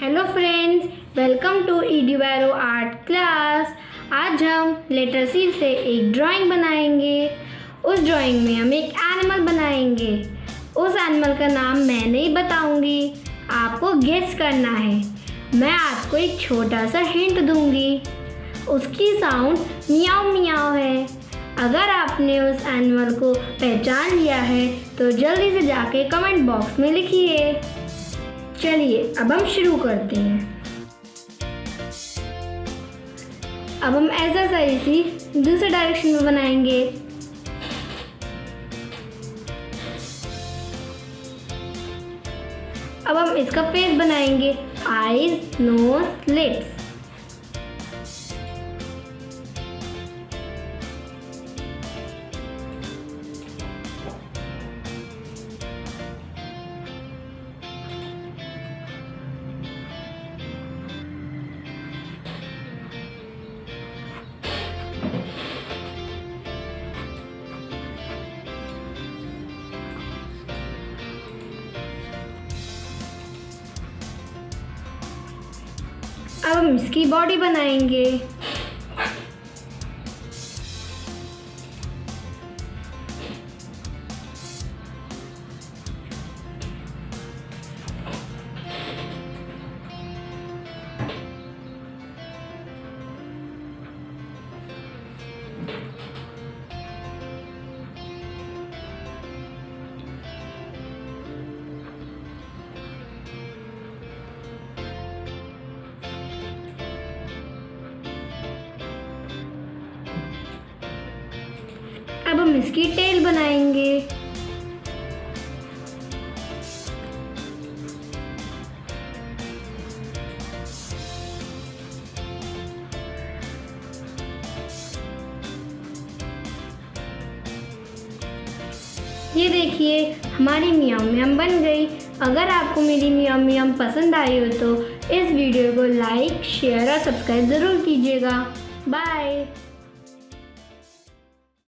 Hello friends, welcome to eduarrow art class. आज हम letter सी से एक ड्राइंग बनाएंगे। उस ड्राइंग में हम एक एनिमल बनाएंगे। उस एनिमल का नाम मैं नहीं बताऊंगी, आपको गेस करना है। मैं आपको एक छोटा सा हिंट दूंगी। उसकी साउंड मियाओ मियाओ है। अगर आपने उस एनिमल को पहचान लिया है तो जल्दी से जाके कमेंट बॉक्स में लिखिए। चलिए अब हम शुरू करते हैं। अब हम ऐसा ही दूसरे डायरेक्शन में बनाएंगे। अब हम इसका फेस बनाएंगे, आईज, नोज, लिप्स। अब हम इसकी बॉडी बनाएंगे। अब हम इसकी टेल बनाएंगे। ये देखिए, हमारी मियाओ मियाम बन गई। अगर आपको मेरी मियाओ मियाम पसंद आई हो तो इस वीडियो को लाइक, शेयर और सब्सक्राइब ज़रूर कीजिएगा। बाय।